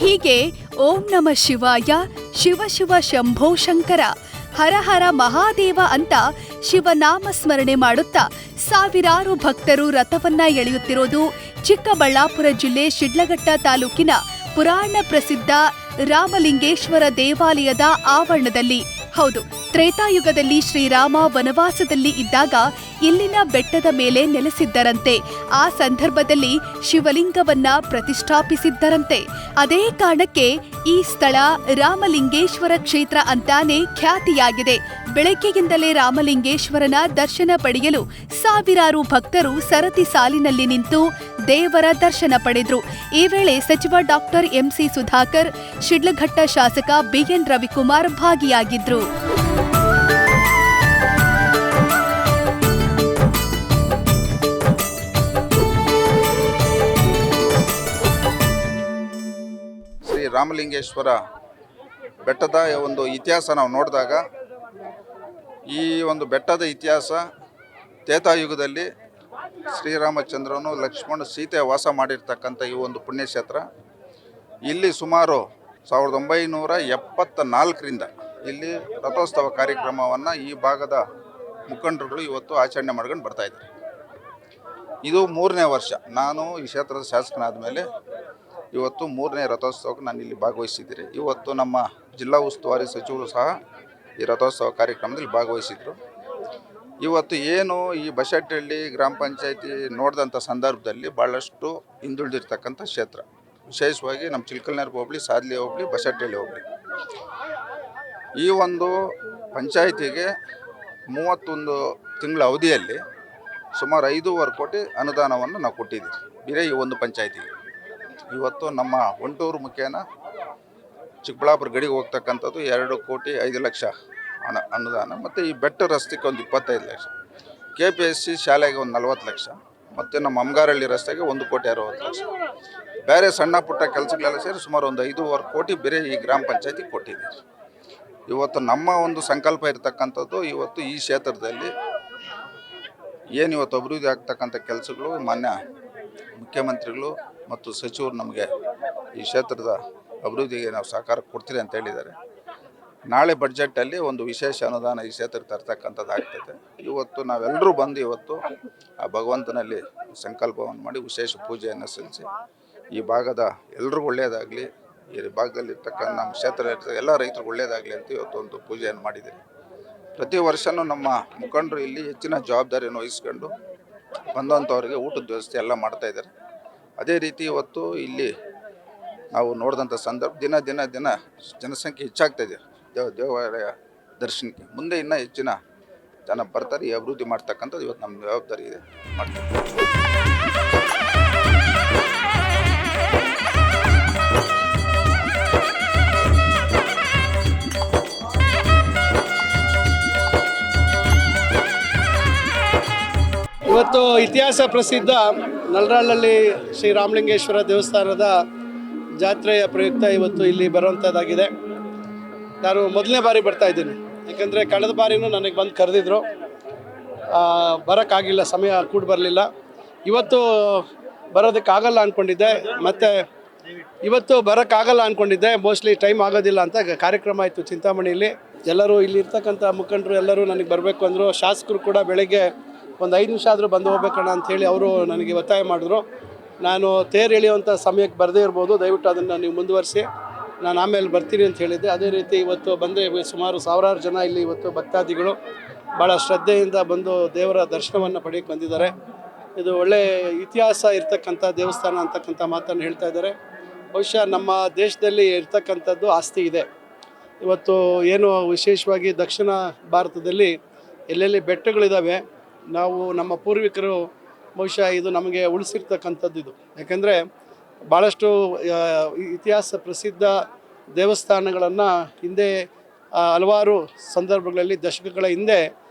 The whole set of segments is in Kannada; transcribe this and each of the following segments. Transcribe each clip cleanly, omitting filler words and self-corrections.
ಹೀಗೆ ಓಂ ನಮಃ ಶಿವಾಯ, ಶಿವ ಶಿವ ಶಂಭೋ ಶಂಕರ, ಹರ ಹರ ಮಹಾದೇವ ಅಂತ ಶಿವನಾಮ ಸ್ಮರಣೆ ಮಾಡುತ್ತಾ ಸಾವಿರಾರು ಭಕ್ತರು ರಥವನ್ನ ಎಳೆಯುತ್ತಿರೋದು ಚಿಕ್ಕಬಳ್ಳಾಪುರ ಜಿಲ್ಲೆ ಶಿಡ್ಲಘಟ್ಟ ತಾಲೂಕಿನ ಪುರಾಣ ಪ್ರಸಿದ್ಧ ರಾಮಲಿಂಗೇಶ್ವರ ದೇವಾಲಯದ ಆವರಣದಲ್ಲಿ. ಹೌದು, ತ್ರೇತಾಯುಗದಲ್ಲಿ ಶ್ರೀರಾಮ ವನವಾಸದಲ್ಲಿ ಇದ್ದಾಗ ಇಲ್ಲಿನ ಬೆಟ್ಟದ ಮೇಲೆ ನೆಲೆಸಿದ್ದರಂತೆ. ಆ ಸಂದರ್ಭದಲ್ಲಿ ಶಿವಲಿಂಗವನ್ನ ಪ್ರತಿಷ್ಠಾಪಿಸಿದ್ದರಂತೆ. ಅದೇ ಕಾರಣಕ್ಕೆ ಈ ಸ್ಥಳ ರಾಮಲಿಂಗೇಶ್ವರ ಕ್ಷೇತ್ರ ಅಂತಾನೆ ಖ್ಯಾತಿಯಾಗಿದೆ. ಬೆಳಗ್ಗೆಯಿಂದಲೇ ರಾಮಲಿಂಗೇಶ್ವರನ ದರ್ಶನ ಪಡೆಯಲು ಸಾವಿರಾರು ಭಕ್ತರು ಸರತಿ ಸಾಲಿನಲ್ಲಿ ನಿಂತು ದೇವರ ದರ್ಶನ ಪಡೆದ್ರು. ಈ ವೇಳೆ ಸಚಿವ ಡಾಕ್ಟರ್ ಎಂಸಿ ಸುಧಾಕರ್, ಶಿಡ್ಲಘಟ್ಟ ಶಾಸಕ ಬಿಎನ್ ರವಿಕುಮಾರ್ ಭಾಗಿಯಾಗಿದ್ರು. ಶ್ರೀ ರಾಮಲಿಂಗೇಶ್ವರ ಬೆಟ್ಟದ ಒಂದು ಇತಿಹಾಸ ನಾವು ನೋಡಿದಾಗ, ಈ ಒಂದು ಬೆಟ್ಟದ ಇತಿಹಾಸ ತ್ರೇತಾಯುಗದಲ್ಲಿ ಶ್ರೀರಾಮಚಂದ್ರನು ಲಕ್ಷ್ಮಣ ಸೀತೆ ವಾಸ ಮಾಡಿರ್ತಕ್ಕಂಥ ಈ ಒಂದು ಪುಣ್ಯಕ್ಷೇತ್ರ. ಇಲ್ಲಿ ಸುಮಾರು 1974ರಿಂದ ಇಲ್ಲಿ ರಥೋತ್ಸವ ಕಾರ್ಯಕ್ರಮವನ್ನು ಈ ಭಾಗದ ಮುಖಂಡರುಗಳು ಇವತ್ತು ಆಚರಣೆ ಮಾಡ್ಕೊಂಡು ಬರ್ತಾ ಇದ್ದಾರೆ. ಇದು 3ನೇ ವರ್ಷ. ನಾನು ಈ ಕ್ಷೇತ್ರದ ಶಾಸಕನಾದ ಮೇಲೆ ಇವತ್ತು 3ನೇ ರಥೋತ್ಸವಕ್ಕೆ ನಾನು ಇಲ್ಲಿ ಭಾಗವಹಿಸಿದ್ದೀನಿ. ಇವತ್ತು ನಮ್ಮ ಜಿಲ್ಲಾ ಉಸ್ತುವಾರಿ ಸಚಿವರು ಸಹ ಈ ರಥೋತ್ಸವ ಕಾರ್ಯಕ್ರಮದಲ್ಲಿ ಭಾಗವಹಿಸಿದರು. ಇವತ್ತು ಏನು ಈ ಬಶೆಟ್ಟಹಳ್ಳಿ ಗ್ರಾಮ ಪಂಚಾಯತಿ ನೋಡಿದಂಥ ಸಂದರ್ಭದಲ್ಲಿ ಭಾಳಷ್ಟು ಹಿಂದುಳಿದಿರ್ತಕ್ಕಂಥ ಕ್ಷೇತ್ರ, ವಿಶೇಷವಾಗಿ ನಮ್ಮ ಚಿಲ್ಕಲ್ನರ್ಗ ಹೋಬಳಿ, ಸಾದ್ಲಿ ಹೋಬಳಿ, ಬಶೆಟ್ಟಹಳ್ಳಿ ಹೋಬಳಿ. ಈ ಒಂದು ಪಂಚಾಯಿತಿಗೆ 31 ತಿಂಗಳ ಅವಧಿಯಲ್ಲಿ ಸುಮಾರು 5.5 ಕೋಟಿ ಅನುದಾನವನ್ನು ನಾವು ಕೊಟ್ಟಿದ್ದೀವಿ ಬೇರೆ ಈ ಒಂದು ಪಂಚಾಯಿತಿಗೆ. ಇವತ್ತು ನಮ್ಮ ಒಂಟೂರು ಮುಖೇನ ಚಿಕ್ಕಬಳ್ಳಾಪುರ ಗಡಿಗೆ ಹೋಗ್ತಕ್ಕಂಥದ್ದು 2,05,00,000 ಅನುದಾನ, ಮತ್ತು ಈ ಬೆಟ್ಟ ರಸ್ತೆಗೆ ಒಂದು 25 ಲಕ್ಷ, KPSC ಶಾಲೆಗೆ ಒಂದು 40 ಲಕ್ಷ, ಮತ್ತು ನಮ್ಮ ಅಮ್ಗಾರಹಳ್ಳಿ ರಸ್ತೆಗೆ 1,60,00,000. ಬೇರೆ ಸಣ್ಣ ಪುಟ್ಟ ಕೆಲಸಗಳೆಲ್ಲ ಸೇರಿ ಸುಮಾರು ಒಂದು 5.5 ಕೋಟಿ ಬೇರೆ ಈ ಗ್ರಾಮ ಪಂಚಾಯತಿ ಕೊಟ್ಟಿದ್ದೀವಿ. ಇವತ್ತು ನಮ್ಮ ಒಂದು ಸಂಕಲ್ಪ ಇರತಕ್ಕಂಥದ್ದು, ಇವತ್ತು ಈ ಕ್ಷೇತ್ರದಲ್ಲಿ ಏನು ಇವತ್ತು ಅಭಿವೃದ್ಧಿ ಆಗ್ತಕ್ಕಂಥ ಕೆಲಸಗಳು ಮಾನ್ಯ ಮುಖ್ಯಮಂತ್ರಿಗಳು ಮತ್ತು ಸಚಿವರು ನಮಗೆ ಈ ಕ್ಷೇತ್ರದ ಅಭಿವೃದ್ಧಿಗೆ ನಾವು ಸಹಕಾರ ಕೊಡ್ತೀರಿ ಅಂತ ಹೇಳಿದ್ದಾರೆ. ನಾಳೆ ಬಡ್ಜೆಟಲ್ಲಿ ಒಂದು ವಿಶೇಷ ಅನುದಾನ ಈ ಕ್ಷೇತ್ರಕ್ಕೆ ತರ್ತಕ್ಕಂಥದ್ದು ಆಗ್ತದೆ. ಇವತ್ತು ನಾವೆಲ್ಲರೂ ಬಂದು ಇವತ್ತು ಆ ಭಗವಂತನಲ್ಲಿ ಸಂಕಲ್ಪವನ್ನು ಮಾಡಿ ವಿಶೇಷ ಪೂಜೆಯನ್ನು ಸಲ್ಲಿಸಿ ಈ ಭಾಗದ ಎಲ್ರಿಗೂ ಒಳ್ಳೆಯದಾಗಲಿ, ಈ ಭಾಗದಲ್ಲಿರ್ತಕ್ಕಂಥ ನಮ್ಮ ಕ್ಷೇತ್ರ ಎಲ್ಲ ರೈತರಿಗೆ ಒಳ್ಳೆಯದಾಗಲಿ ಅಂತ ಇವತ್ತು ಒಂದು ಪೂಜೆಯನ್ನು ಮಾಡಿದ್ದೀವಿ. ಪ್ರತಿ ವರ್ಷವೂ ನಮ್ಮ ಮುಖಂಡರು ಇಲ್ಲಿ ಹೆಚ್ಚಿನ ಜವಾಬ್ದಾರಿಯನ್ನು ವಹಿಸ್ಕೊಂಡು ಬಂದಂಥವ್ರಿಗೆ ಊಟದ ವ್ಯವಸ್ಥೆ ಎಲ್ಲ ಮಾಡ್ತಾಯಿದ್ದಾರೆ. ಅದೇ ರೀತಿ ಇವತ್ತು ಇಲ್ಲಿ ನಾವು ನೋಡಿದಂಥ ಸಂದರ್ಭ ದಿನ ಜನಸಂಖ್ಯೆ ಹೆಚ್ಚಾಗ್ತಾಯಿದೆ. ದೇವಾಲಯ ದರ್ಶನಕ್ಕೆ ಮುಂದೆ ಇನ್ನೂ ಹೆಚ್ಚಿನ ಜನ ಬರ್ತಾರೆ. ಈ ಅಭಿವೃದ್ಧಿ ಮಾಡ್ತಕ್ಕಂಥದ್ದು ಇವತ್ತು ನಮ್ಮ ಜವಾಬ್ದಾರಿ ಇದೆ, ಮಾಡ್ತೀವಿ. ಇವತ್ತು ಇತಿಹಾಸ ಪ್ರಸಿದ್ಧ ನಲ್ರಾಳಲ್ಲಿ ಶ್ರೀ ರಾಮಲಿಂಗೇಶ್ವರ ದೇವಸ್ಥಾನದ ಜಾತ್ರೆಯ ಪ್ರಯುಕ್ತ ಇವತ್ತು ಇಲ್ಲಿ ಬರುವಂಥದ್ದಾಗಿದೆ. ನಾನು ಮೊದಲನೇ ಬಾರಿ ಬರ್ತಾಯಿದ್ದೀನಿ, ಯಾಕೆಂದರೆ ಕಳೆದ ಬಾರಿನೂ ನನಗೆ ಬಂದು ಕರೆದಿದ್ರು, ಬರೋಕ್ಕಾಗಿಲ್ಲ, ಸಮಯ ಕೂಡ ಬರಲಿಲ್ಲ. ಇವತ್ತು ಬರೋದಕ್ಕಾಗಲ್ಲ ಅಂದ್ಕೊಂಡಿದ್ದೆ, ಮತ್ತು ಇವತ್ತು ಬರೋಕ್ಕಾಗಲ್ಲ ಅಂದ್ಕೊಂಡಿದ್ದೆ. ಮೋಸ್ಟ್ಲಿ ಟೈಮ್ ಆಗೋದಿಲ್ಲ ಅಂತ ಕಾರ್ಯಕ್ರಮ ಆಯಿತು ಚಿಂತಾಮಣಿಯಲ್ಲಿ. ಎಲ್ಲರೂ ಇಲ್ಲಿ ಇರ್ತಕ್ಕಂಥ ಮುಖಂಡರು ಎಲ್ಲರೂ ನನಗೆ ಬರಬೇಕು ಅಂದರು. ಶಾಸಕರು ಕೂಡ ಬೆಳಗ್ಗೆ ಒಂದು 5 ನಿಮಿಷ ಆದರೂ ಬಂದು ಹೋಗ್ಬೇಕಣ್ಣ ಅಂಥೇಳಿ ಅವರು ನನಗೆ ಒತ್ತಾಯ ಮಾಡಿದ್ರು. ನಾನು ತೇರು ಎಳೆಯುವಂಥ ಸಮಯಕ್ಕೆ ಬರದೇ ಇರ್ಬೋದು, ದಯವಿಟ್ಟು ಅದನ್ನು ನೀವು ಮುಂದುವರಿಸಿ, ನಾನು ಆಮೇಲೆ ಬರ್ತೀನಿ ಅಂತ ಹೇಳಿದ್ದೆ. ಅದೇ ರೀತಿ ಇವತ್ತು ಬಂದರೆ ಸುಮಾರು ಸಾವಿರಾರು ಜನ ಇಲ್ಲಿ ಇವತ್ತು ಭಕ್ತಾದಿಗಳು ಭಾಳ ಶ್ರದ್ಧೆಯಿಂದ ಬಂದು ದೇವರ ದರ್ಶನವನ್ನು ಪಡೆಯಕ್ಕೆ ಬಂದಿದ್ದಾರೆ. ಇದು ಒಳ್ಳೆಯ ಇತಿಹಾಸ ಇರ್ತಕ್ಕಂಥ ದೇವಸ್ಥಾನ ಅಂತಕ್ಕಂಥ ಮಾತನ್ನು ಹೇಳ್ತಾ ಇದ್ದಾರೆ. ಬಹುಶಃ ನಮ್ಮ ದೇಶದಲ್ಲಿ ಇರ್ತಕ್ಕಂಥದ್ದು ಆಸ್ತಿ ಇದೆ. ಇವತ್ತು ಏನು ವಿಶೇಷವಾಗಿ ದಕ್ಷಿಣ ಭಾರತದಲ್ಲಿ ಎಲ್ಲೆಲ್ಲಿ ಬೆಟ್ಟಗಳಿದ್ದಾವೆ, ನಾವು ನಮ್ಮ ಪೂರ್ವಿಕರು ಬಹುಶಃ ಇದು ನಮಗೆ ಉಳಿಸಿರ್ತಕ್ಕಂಥದ್ದು ಇದು. ಯಾಕೆಂದರೆ ಭಾಳಷ್ಟು ಇತಿಹಾಸ ಪ್ರಸಿದ್ಧ ದೇವಸ್ಥಾನಗಳನ್ನು ಹಿಂದೆ ಹಲವಾರು ಸಂದರ್ಭಗಳಲ್ಲಿ ದಶಕಗಳ ಹಿಂದೆ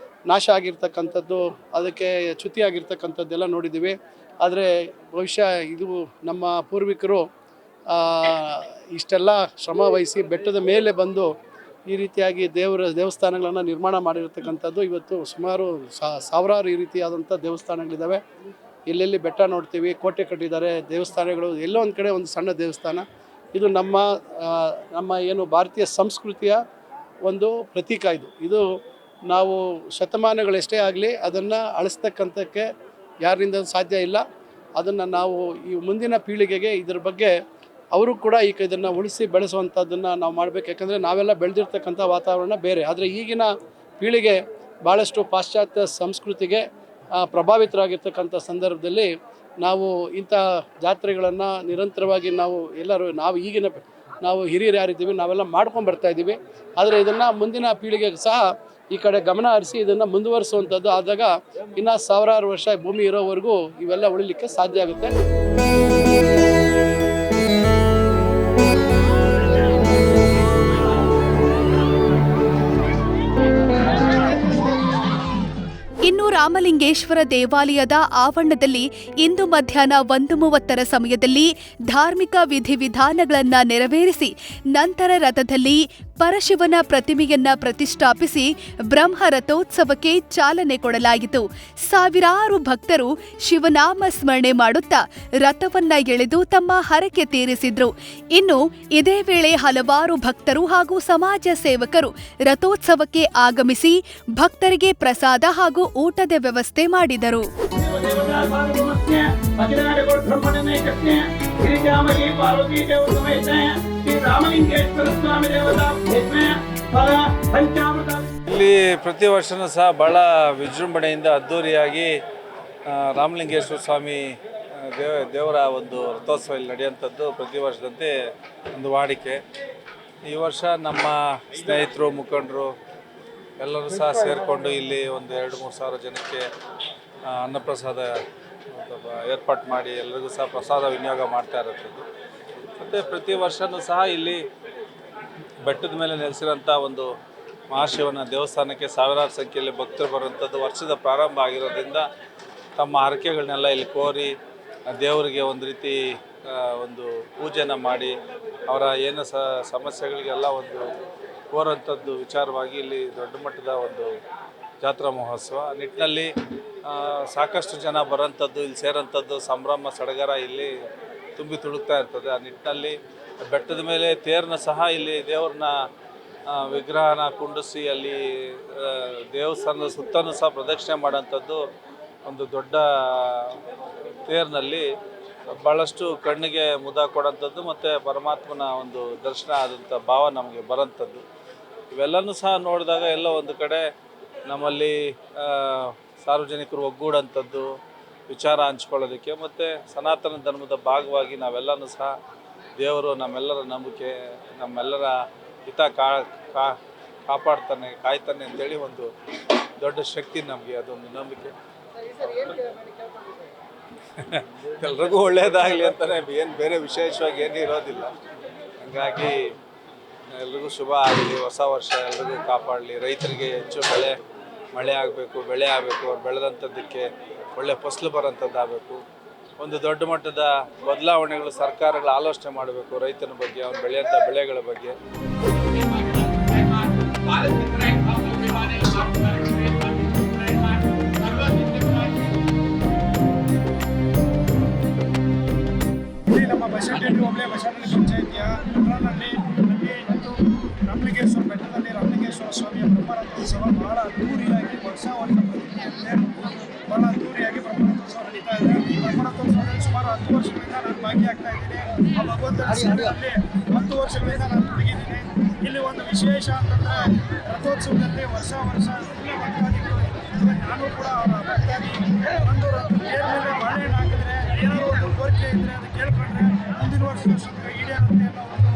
ನಾಶ ಆಗಿರ್ತಕ್ಕಂಥದ್ದು, ಅದಕ್ಕೆ ಚ್ಯುತಿಯಾಗಿರ್ತಕ್ಕಂಥದ್ದೆಲ್ಲ ನೋಡಿದ್ದೀವಿ. ಆದರೆ ಬಹುಶಃ ಇದು ನಮ್ಮ ಪೂರ್ವಿಕರು ಇಷ್ಟೆಲ್ಲ ಶ್ರಮ ವಹಿಸಿ ಬೆಟ್ಟದ ಮೇಲೆ ಬಂದು ಈ ರೀತಿಯಾಗಿ ದೇವಸ್ಥಾನಗಳನ್ನು ನಿರ್ಮಾಣ ಮಾಡಿರ್ತಕ್ಕಂಥದ್ದು. ಇವತ್ತು ಸುಮಾರು ಸಾವಿರಾರು ಈ ರೀತಿಯಾದಂಥ ದೇವಸ್ಥಾನಗಳಿದ್ದಾವೆ. ಎಲ್ಲೆಲ್ಲಿ ಬೆಟ್ಟ ನೋಡ್ತೀವಿ, ಕೋಟೆ ಕಟ್ಟಿದ್ದಾರೆ, ದೇವಸ್ಥಾನಗಳು ಎಲ್ಲೋ ಒಂದು ಕಡೆ ಒಂದು ಸಣ್ಣ ದೇವಸ್ಥಾನ. ಇದು ನಮ್ಮ ಏನು ಭಾರತೀಯ ಸಂಸ್ಕೃತಿಯ ಒಂದು ಪ್ರತೀಕ. ಇದು ನಾವು ಶತಮಾನಗಳೆಷ್ಟೇ ಆಗಲಿ ಅದನ್ನು ಅಳಿಸ್ತಕ್ಕಂಥಕ್ಕೆ ಯಾರಿಂದ ಸಾಧ್ಯ ಇಲ್ಲ. ಅದನ್ನು ನಾವು ಈ ಮುಂದಿನ ಪೀಳಿಗೆಗೆ ಇದರ ಬಗ್ಗೆ ಅವರು ಕೂಡ ಈಗ ಇದನ್ನು ಉಳಿಸಿ ಬೆಳೆಸುವಂಥದ್ದನ್ನು ನಾವು ಮಾಡಬೇಕು. ಯಾಕಂದರೆ ನಾವೆಲ್ಲ ಬೆಳೆದಿರ್ತಕ್ಕಂಥ ವಾತಾವರಣ ಬೇರೆ. ಆದರೆ ಈಗಿನ ಪೀಳಿಗೆ ಭಾಳಷ್ಟು ಪಾಶ್ಚಾತ್ಯ ಸಂಸ್ಕೃತಿಗೆ ಪ್ರಭಾವಿತರಾಗಿರ್ತಕ್ಕಂಥ ಸಂದರ್ಭದಲ್ಲಿ ನಾವು ಇಂಥ ಜಾತ್ರೆಗಳನ್ನು ನಿರಂತರವಾಗಿ ನಾವು ಹಿರಿಯರು ಯಾರಿದ್ದೀವಿ ನಾವೆಲ್ಲ ಮಾಡ್ಕೊಂಡು ಬರ್ತಾಯಿದ್ದೀವಿ. ಆದರೆ ಇದನ್ನು ಮುಂದಿನ ಪೀಳಿಗೆಗೆ ಸಹ ಈ ಕಡೆ ಗಮನ ಹರಿಸಿ ಇದನ್ನು ಮುಂದುವರಿಸುವಂಥದ್ದು ಆದಾಗ ಇನ್ನು ಸಾವಿರಾರು ವರ್ಷ ಭೂಮಿ ಇರೋವರೆಗೂ ಇವೆಲ್ಲ ಉಳಿಲಿಕ್ಕೆ ಸಾಧ್ಯ ಆಗುತ್ತೆ. ಇನ್ನು ರಾಮಲಿಂಗೇಶ್ವರ ದೇವಾಲಯದ ಆವರಣದಲ್ಲಿ ಇಂದು ಮಧ್ಯಾಹ್ನ 1:30 ಸಮಯದಲ್ಲಿ ಧಾರ್ಮಿಕ ವಿಧಿವಿಧಾನಗಳನ್ನು ನೆರವೇರಿಸಿ ನಂತರ ರಥದಲ್ಲಿ ಪರಶಿವನ ಪ್ರತಿಮೆಯನ್ನ ಪ್ರತಿಷ್ಠಾಪಿಸಿ ಬ್ರಹ್ಮ ರಥೋತ್ಸವಕ್ಕೆ ಚಾಲನೆ ಕೊಡಲಾಯಿತು. ಸಾವಿರಾರು ಭಕ್ತರು ಶಿವನಾಮ ಸ್ಮರಣೆ ಮಾಡುತ್ತಾ ರಥವನ್ನ ಎಳೆದು ತಮ್ಮ ಹರಕೆ ತೀರಿಸಿದ್ರು. ಇನ್ನು ಇದೇ ವೇಳೆ ಹಲವಾರು ಭಕ್ತರು ಹಾಗೂ ಸಮಾಜ ಸೇವಕರು ರಥೋತ್ಸವಕ್ಕೆ ಆಗಮಿಸಿ ಭಕ್ತರಿಗೆ ಪ್ರಸಾದ ಹಾಗೂ ಊಟದ ವ್ಯವಸ್ಥೆ ಮಾಡಿದರು. ಇಲ್ಲಿ ಪ್ರತಿ ವರ್ಷವೂ ಸಹ ಬಹಳ ವಿಜೃಂಭಣೆಯಿಂದ ಅದ್ಧೂರಿಯಾಗಿ ರಾಮಲಿಂಗೇಶ್ವರ ಸ್ವಾಮಿ ದೇವರ ಒಂದು ರಥೋತ್ಸವ ಇಲ್ಲಿ ನಡೆಯುವಂಥದ್ದು ಪ್ರತಿ ವರ್ಷದಂತೆ ಒಂದು ವಾಡಿಕೆ. ಈ ವರ್ಷ ನಮ್ಮ ಸ್ನೇಹಿತರು ಮುಖಂಡರು ಎಲ್ಲರೂ ಸಹ ಸೇರಿಕೊಂಡು ಇಲ್ಲಿ ಒಂದು 2-3 ಸಾವಿರ ಜನಕ್ಕೆ ಅನ್ನಪ್ರಸಾದ ಏರ್ಪಾಟ್ ಮಾಡಿ ಎಲ್ಲರಿಗೂ ಸಹ ಪ್ರಸಾದ ವಿನಿಯೋಗ ಮಾಡ್ತಾ ಇರುವಂಥದ್ದು. ಮತ್ತು ಪ್ರತಿ ವರ್ಷವೂ ಸಹ ಇಲ್ಲಿ ಬೆಟ್ಟದ ಮೇಲೆ ನೆಲೆಸಿರೋಂಥ ಒಂದು ಮಹಾಶಿವನ ದೇವಸ್ಥಾನಕ್ಕೆ ಸಾವಿರಾರು ಸಂಖ್ಯೆಯಲ್ಲಿ ಭಕ್ತರು ಬರುವಂಥದ್ದು ವರ್ಷದ ಪ್ರಾರಂಭ ಆಗಿರೋದ್ರಿಂದ ತಮ್ಮ ಹರಕೆಗಳನ್ನೆಲ್ಲ ಇಲ್ಲಿ ಕೋರಿ ದೇವರಿಗೆ ಒಂದು ರೀತಿ ಒಂದು ಪೂಜೆನ ಮಾಡಿ ಅವರ ಏನು ಸಮಸ್ಯೆಗಳಿಗೆಲ್ಲ ಒಂದು ಕೋರುವಂಥದ್ದು ವಿಚಾರವಾಗಿ ಇಲ್ಲಿ ದೊಡ್ಡ ಮಟ್ಟದ ಒಂದು ಜಾತ್ರಾ ಮಹೋತ್ಸವ ನಿಟ್ಟಿನಲ್ಲಿ ಸಾಕಷ್ಟು ಜನ ಬರೋಂಥದ್ದು ಇಲ್ಲಿ ಸೇರೋಂಥದ್ದು ಸಂಭ್ರಮ ಸಡಗರ ಇಲ್ಲಿ ತುಂಬಿ ತುಳುಕ್ತಾ ಇರ್ತದೆ. ಆ ನಿಟ್ಟಿನಲ್ಲಿ ಬೆಟ್ಟದ ಮೇಲೆ ತೇರನ್ನ ಸಹ ಇಲ್ಲಿ ದೇವ್ರನ್ನ ವಿಗ್ರಹನ ಕುಂಡಿಸಿ ಅಲ್ಲಿ ದೇವಸ್ಥಾನದ ಸುತ್ತಲೂ ಸಹ ಪ್ರದಕ್ಷಿಣೆ ಮಾಡೋಂಥದ್ದು ಒಂದು ದೊಡ್ಡ ತೇರಿನಲ್ಲಿ ಭಾಳಷ್ಟು ಕಣ್ಣಿಗೆ ಮುದ ಕೊಡೋಂಥದ್ದು ಮತ್ತು ಪರಮಾತ್ಮನ ಒಂದು ದರ್ಶನ ಆದಂಥ ಭಾವ ನಮಗೆ ಬರೋಂಥದ್ದು. ಇವೆಲ್ಲನೂ ಸಹ ನೋಡಿದಾಗ ಎಲ್ಲ ಒಂದು ಕಡೆ ನಮ್ಮಲ್ಲಿ ಸಾರ್ವಜನಿಕರು ಒಗ್ಗೂಡೋಂಥದ್ದು ವಿಚಾರ ಹಂಚ್ಕೊಳ್ಳೋದಕ್ಕೆ ಮತ್ತು ಸನಾತನ ಧರ್ಮದ ಭಾಗವಾಗಿ ನಾವೆಲ್ಲನೂ ಸಹ ದೇವರು ನಮ್ಮೆಲ್ಲರ ನಂಬಿಕೆ ನಮ್ಮೆಲ್ಲರ ಹಿತ ಕಾಪಾಡ್ತಾನೆ ಕಾಯ್ತಾನೆ ಅಂತೇಳಿ ಒಂದು ದೊಡ್ಡ ಶಕ್ತಿ ನಮಗೆ, ಅದೊಂದು ನಂಬಿಕೆ. ಎಲ್ರಿಗೂ ಒಳ್ಳೆಯದಾಗಲಿ ಅಂತಲೇ ಏನು ಬೇರೆ ವಿಶೇಷವಾಗಿ ಏನೂ ಇರೋದಿಲ್ಲ. ಹಾಗಾಗಿ ಎಲ್ರಿಗೂ ಶುಭ ಆಗಲಿ, ಹೊಸ ವರ್ಷ ಎಲ್ರಿಗೂ ಕಾಪಾಡಲಿ. ರೈತರಿಗೆ ಹೆಚ್ಚು ಮಳೆ ಆಗಬೇಕು, ಬೆಳೆ ಆಗಬೇಕು, ಅವ್ರು ಬೆಳೆದಂಥದ್ದಕ್ಕೆ ಒಳ್ಳೆ ಫಸಲು ಬರೋಂಥದ್ದು ಆಗಬೇಕು. ಒಂದು ದೊಡ್ಡ ಮಟ್ಟದ ಬದಲಾವಣೆಗಳು ಸರ್ಕಾರಗಳು ಆಲೋಚನೆ ಮಾಡಬೇಕು ರೈತನ ಬಗ್ಗೆ, ಅವ್ನು ಬೆಳೆಯುವಂಥ ಬೆಳೆಗಳ ಬಗ್ಗೆ. ಇಲ್ಲಿ ನಮ್ಮ ಬಸವನಹಳ್ಳಿ ಹೋಬಳಿ ಬಸವನಹಳ್ಳಿ ಪಂಚಾಯಿತಿಯ ನಗರದಲ್ಲಿ ಇವತ್ತು ರಾಮಲಿಂಗೇಶ್ವರ ಬೆಟ್ಟದಲ್ಲಿ ರಾಮಲಿಂಗೇಶ್ವರ ಸ್ವಾಮಿಯ ಬ್ರಹ್ಮರಥೋತ್ಸವ ಬಹಳ ಅದ್ದೂರಿಯಾಗಿ ವರ್ಷ ಪ್ರತಿನಿಧಿಯಂತೆ ಬಹಳ ಅದ್ದೂರಿಯಾಗಿ ಬ್ರಹ್ಮರಥೋತ್ಸವ ನಡೀತಾ ಇದೆ. ಈ ಬ್ರಹ್ಮರಥೋತ್ಸವದಲ್ಲಿ ಸುಮಾರು 10 ವರ್ಷಗಳಿಂದ ನಾನು ಭಾಗಿಯಾಗ್ತಾ ಇದ್ದೀನಿ. ಆ ಭಗವಂತನ ಸೇವೆಯಲ್ಲಿ 10 ವರ್ಷಗಳಿಂದ ನಾನು ತೊಡಗಿದ್ದೀನಿ. ಇಲ್ಲಿ ಒಂದು ವಿಶೇಷ ಅಂತಂದರೆ ರಥೋತ್ಸವದಲ್ಲಿ ವರ್ಷ ಎಲ್ಲ ಭಕ್ತಾದಿಗಳು, ನಾನು ಕೂಡ ಅವರ ಭಕ್ತಾದಿ, ಒಂದು ದೇವ್ರ ಮೇಲೆ ಬಾಳೆಹಣ್ಣು ಹಾಕಿದ್ರೆ ಏನಾದರೂ ಒಂದು ಕೋರಿಕೆ ಇದ್ದರೆ ಅದು ಕೇಳ್ಕೊಂಡ್ರೆ ಮುಂದಿನ ವರ್ಷದಷ್ಟು ಈಡೇರುತ್ತೆ ಅನ್ನೋ ಒಂದು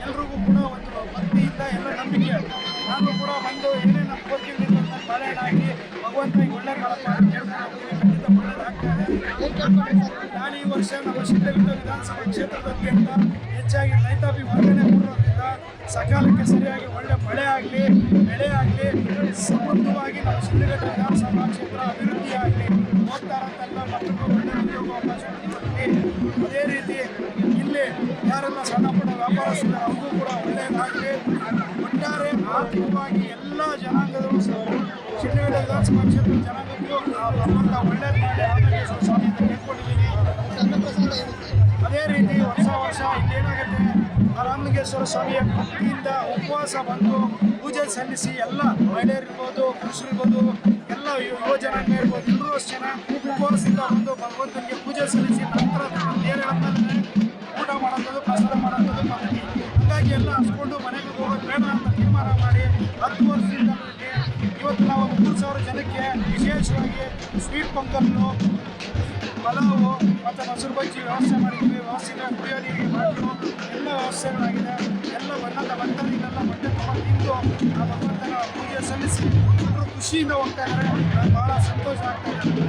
ಎಲ್ರಿಗೂ ಕೂಡ ಒಂದು ಭಕ್ತಿಯಿಂದ ಎಲ್ಲ ನಂಬಿಕೆ. ನಾನು ಕೂಡ ಬಂದು ಏನೇ ನಮ್ಮ ಕೋರಿಕೆಗಳಿಂದ ಬಾಳೆಹಣ್ಣು ಹಾಕಿ ಭಗವಂತ ಈಗ ಒಳ್ಳೆ ಕಾಲಪ್ಪ ಕೇಳ್ಕೊಂಡು ಹೋಗ್ತೀನಿ, ಖಂಡಿತ ಒಳ್ಳೆಯದಾಗ್ತಾ ಇದೆ. ನಾನು ಈ ವರ್ಷ ನಮ್ಮ ಶಿಡ್ಲಘಟ್ಟ ವಿಧಾನಸಭಾ ಕ್ಷೇತ್ರದಾದ್ಯಂತ ಹೆಚ್ಚಾಗಿ ರೈತಾಪಿ ವರ್ಗನೆ ಮೂಡೋದ್ರಿಂದ ಸಕಾಲಕ್ಕೆ ಸರಿಯಾಗಿ ಒಳ್ಳೆ ಮಳೆ ಆಗಲಿ, ಬೆಳೆ ಆಗಲಿ, ಸಮೃದ್ಧವಾಗಿ ನಮ್ಮ ಶಿಡ್ಲಘಟ್ಟ ವಿಧಾನಸಭಾ ಕ್ಷೇತ್ರ ಅಭಿವೃದ್ಧಿ ಆಗಲಿ, ಹೋಗ್ತಾ ಇರೋಂಥಲ್ಲ ಮಕ್ಕಳಿಗೂ ಒಳ್ಳೆ ಉದ್ಯೋಗ ಅವಕಾಶಗಳು ಕೊಡ್ತೀನಿ. ಅದೇ ರೀತಿ ಇಲ್ಲಿ ಯಾರೆಲ್ಲ ಸಣ್ಣ ಪುಟ್ಟ ವ್ಯಾಪಾರಸ್ಥರು ಅವ್ರಿಗೂ ಕೂಡ ಒಳ್ಳೆಯದಾಗಲಿ. ಒಟ್ಟಾರೆ ಆರ್ಥಿಕವಾಗಿ ಎಲ್ಲ ಜನಾಂಗದವರು ಶಿಡ್ಲಘಟ್ಟ ವಿಧಾನಸಭಾ ಕ್ಷೇತ್ರದ ಜನಾಂಗಕ್ಕೂ ಭಗವಂತ ಒಳ್ಳೆಯದು ಮಾಡಿ ರಾಮಲಿಂಗೇಶ್ವರ ಸ್ವಾಮಿ ಅಂತ ಕೇಳ್ಕೊಂಡಿದ್ದೀನಿ. ಅದೇ ರೀತಿ ವರ್ಷ ಇಲ್ಲೇನಾಗುತ್ತೆ ಆ ರಾಮಲಿಂಗೇಶ್ವರ ಸ್ವಾಮಿಯ ಭಕ್ತಿಯಿಂದ ಉಪವಾಸ ಬಂದು ಪೂಜೆ ಸಲ್ಲಿಸಿ ಎಲ್ಲ ಮಹಿಳೆಯರಿರ್ಬೋದು ಪುರುಷರಿರ್ಬೋದು ಎಲ್ಲ ಯುವ ಜನಾಂಗ ಇರ್ಬೋದು ಎಲ್ಲರೂ ಅಷ್ಟು ಜನ ಉಪವಾಸದಿಂದ ಬಂದು ಭಗವಂತನಿಗೆ ಪೂಜೆ ಸಲ್ಲಿಸಿ ನಂತರ ತೇರಾದ್ಮೇಲೆ ಊಟ ಮಾಡೋದು ಪ್ರಸಾದ ಮಾಡೋದು ಪದ್ಧತಿ. ಹಾಗಾಗಿ ಎಲ್ಲ ಹಚ್ಕೊಂಡು ಮನೆಗೆ ಹೋಗೋದು ಬೇಡ ಅಂತ ತೀರ್ಮಾನ ಮಾಡಿ 10 ವರ್ಷದಿಂದ ಇವತ್ತು ನಾವು 3,000 ಜನಕ್ಕೆ ವಿಶೇಷವಾಗಿ ಸ್ವೀಟ್ ಪೊಂಗಲ್ಲು, ಪಲಾವು ಮತ್ತು ಮೊಸರು ಬಜ್ಜಿ ವ್ಯವಸ್ಥೆ ಮಾಡಿದ್ದೀವಿ. ವ್ಯವಸ್ಥೆ ಕುಡಿಯೋ ನೀರಿಗೆ ಬಾಟ್ಲು ಎಲ್ಲ ವ್ಯವಸ್ಥೆಗಳಾಗಿದೆ. ಎಲ್ಲ ಬಣ್ಣದ ಭಕ್ತರಿಗೆಲ್ಲ ಬಟ್ಟೆ ತಗೊಂಡು ತಿಂದು ಆ ಭಗವಂತನ ಪೂಜೆ ಸಲ್ಲಿಸಿ ಎಲ್ಲರೂ ಖುಷಿಯಿಂದ ಹೋಗ್ತಾ ಇದ್ದಾರೆ. ನನಗೆ ಭಾಳ ಸಂತೋಷ ಆಗ್ತಾ ಇದೆ.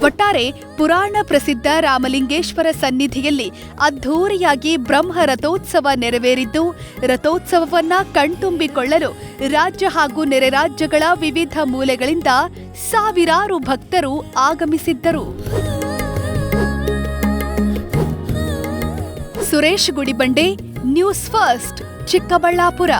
ಒಟ್ಟಾರೆ ಪುರಾಣ ಪ್ರಸಿದ್ಧ ರಾಮಲಿಂಗೇಶ್ವರ ಸನ್ನಿಧಿಯಲ್ಲಿ ಅದ್ಧೂರಿಯಾಗಿ ಬ್ರಹ್ಮ ರಥೋತ್ಸವ ನೆರವೇರಿದ್ದು, ರಥೋತ್ಸವವನ್ನ ಕಣ್ತುಂಬಿಕೊಳ್ಳಲು ರಾಜ್ಯ ಹಾಗೂ ನೆರೆ ರಾಜ್ಯಗಳ ವಿವಿಧ ಮೂಲೆಗಳಿಂದ ಸಾವಿರಾರು ಭಕ್ತರು ಆಗಮಿಸಿದ್ದರು. Suresh Gudibande, News First, Chikkaballapur.